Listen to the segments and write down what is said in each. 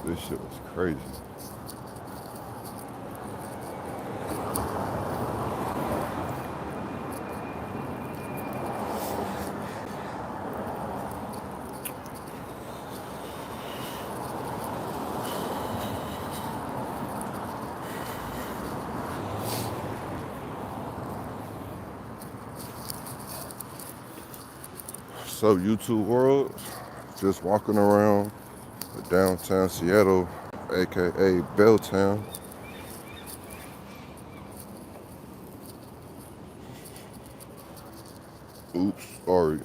This shit was crazy. So YouTube world, just walking around downtown Seattle, aka Belltown. Oops, sorry.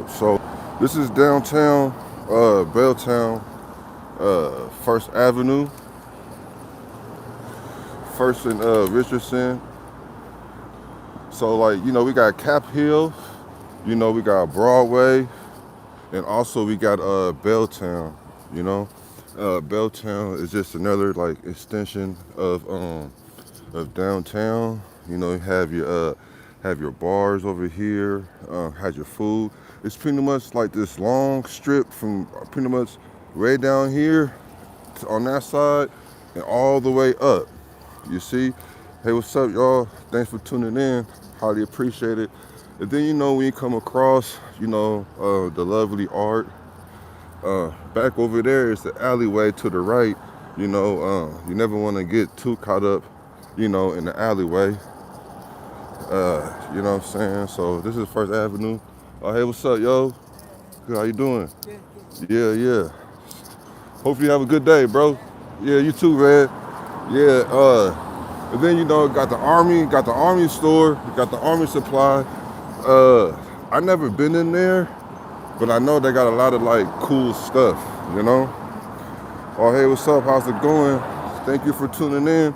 So this is downtown, Belltown, First Avenue, First and Richardson. So like we got Cap Hill, we got Broadway, and also we got Belltown. You know, Belltown is just another like extension of downtown. You have your bars over here, has your food. It's pretty much like this long strip from pretty much way down here on that side and all the way up. You see? Hey, what's up, y'all? Thanks for tuning in. Highly appreciate it. And then when you come across, the lovely art. Back over there is the alleyway to the right. You never want to get too caught up, in the alleyway. You know what I'm saying? So this is First Avenue. Oh, hey, what's up, yo? Good, how you doing? Yeah, yeah. Hopefully you have a good day, bro. Yeah, you too, man. Yeah, and then got the army store, got the army supply. I never been in there, but I know they got a lot of like cool stuff, you know? Oh, hey, what's up? How's it going? Thank you for tuning in.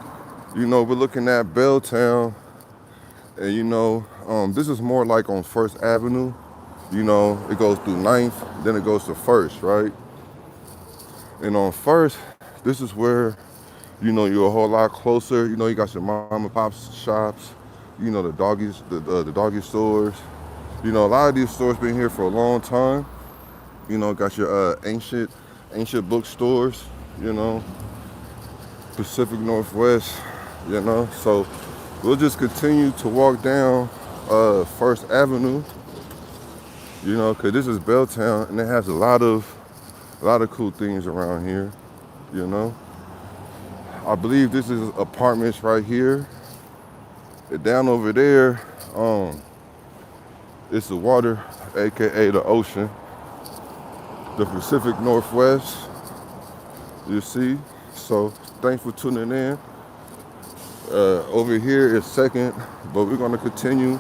We're looking at Belltown, and this is more like on First Avenue. It goes through Ninth, then it goes to First, right? And on First, this is where, you're a whole lot closer. You got your mom and pop shops, the doggies, the doggy stores. A lot of these stores been here for a long time. Got your ancient bookstores, Pacific Northwest, So we'll just continue to walk down First Avenue, because this is Belltown and it has a lot of cool things around here, you know. I believe this is apartments right here. And down over there, it's the water, aka the ocean, the Pacific Northwest. You see? So thanks for tuning in. Over here is second, but we're gonna continue.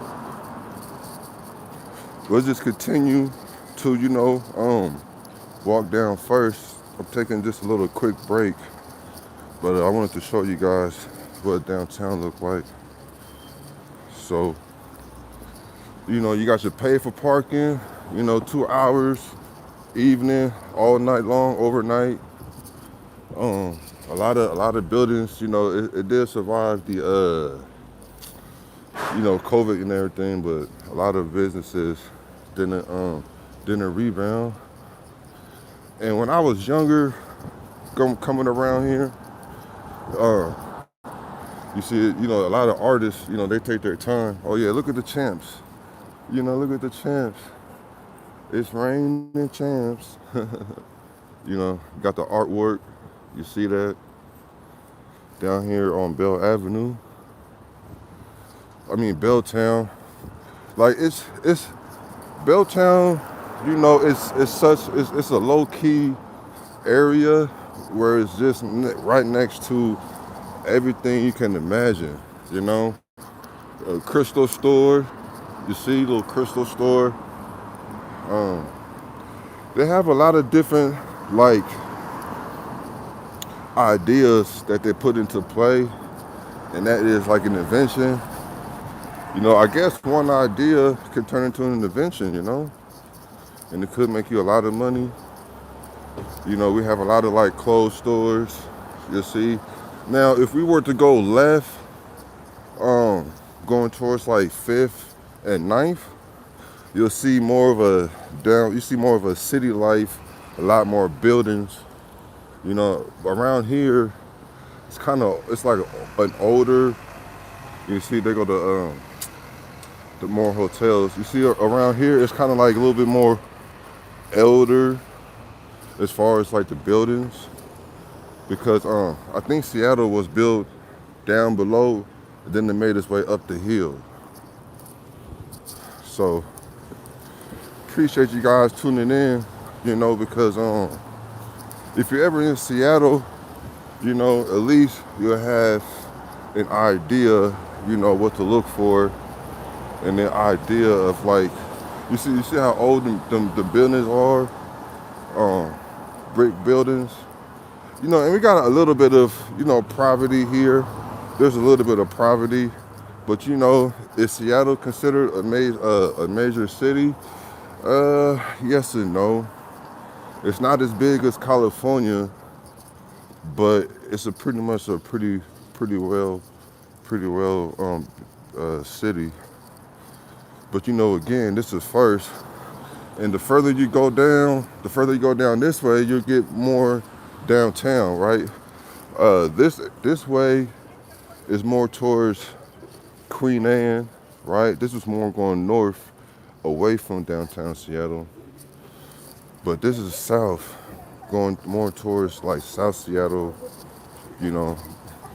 We'll just continue to, walk down First. I'm taking just a little quick break, but I wanted to show you guys what downtown look like. So, you got your pay for parking, 2 hours, evening, all night long, overnight. A lot of buildings, it did survive the COVID and everything, but a lot of businesses didn't rebound. And when I was younger, coming around here, you see, a lot of artists, they take their time. Oh yeah, look at the champs. Look at the champs. It's raining champs. Got the artwork. You see that down here on Belltown. Like it's Belltown. It's a low key area where it's just right next to everything you can imagine. A crystal store, You see, little crystal store. Um, they have a lot of different like ideas that they put into play, and that is like an invention. I guess one idea can turn into an invention, and it could make you a lot of money. We have a lot of like clothes stores, you see. Now, if we were to go left, um, going towards like Fifth and Ninth, you see more of a city life, a lot more buildings. Around here, it's like an older. You see, they go to the more hotels. You see, around here, it's kind of like a little bit more elder as far as like the buildings, because I think Seattle was built down below, and then they made its way up the hill. So appreciate you guys tuning in, because if you're ever in Seattle, at least you'll have an idea, what to look for, and an idea of like, you see how old the buildings are, um, brick buildings, and we got a little bit of, poverty here. There's a little bit of poverty, but is Seattle considered a major city? Yes and no. It's not as big as California, but it's pretty much a pretty well city. But again, this is first, and the further you go down this way, you'll get more downtown, right? This way is more towards Queen Anne, right? This is more going north, away from downtown Seattle. But this is south, going more towards like South Seattle. You know,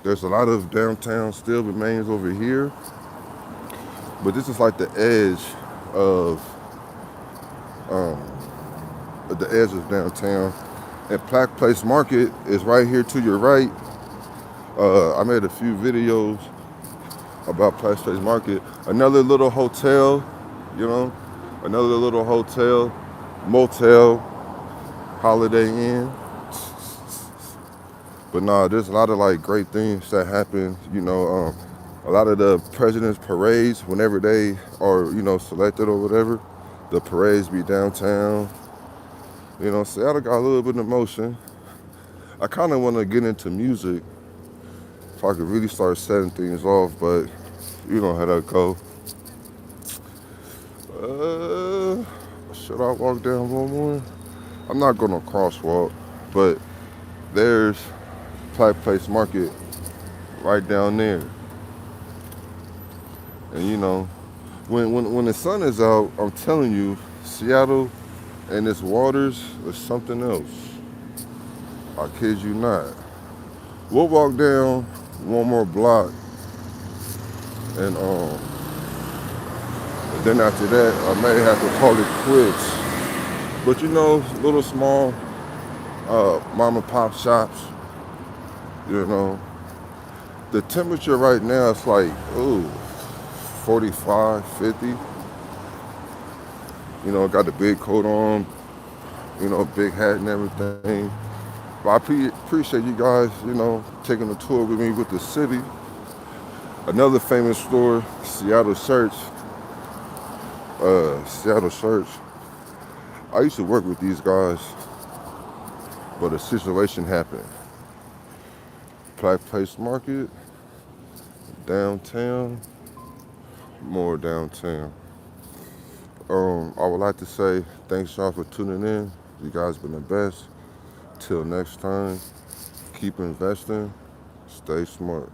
there's a lot of downtown still remains over here, but this is like of um, the edge of downtown. And Plaque Place Market is right here to your right. I made a few videos about Plaque Place Market. Another little hotel, motel, Holiday Inn. But nah, there's a lot of like great things that happen. A lot of the president's parades, whenever they are, selected or whatever, the parades be downtown. Seattle got a little bit of motion. I kind of want to get into music if I could really start setting things off, but you know how that go. Should I walk down one more? I'm not gonna crosswalk, but there's Plaque Place Market right down there. And when the sun is out, I'm telling you, Seattle and its waters is something else. I kid you not. We'll walk down one more block, and then after that, I may have to call it quits. But little small mom and pop shops. The temperature right now is like 45, 50. Got the big coat on, big hat and everything. But I appreciate you guys, taking a tour with me with the city. Another famous store, Seattle Church. Seattle Church. I used to work with these guys, but a situation happened. Plaque Place Market, downtown, more downtown. I would like to say thanks y'all for tuning in. You guys been the best. Till next time, keep investing, stay smart.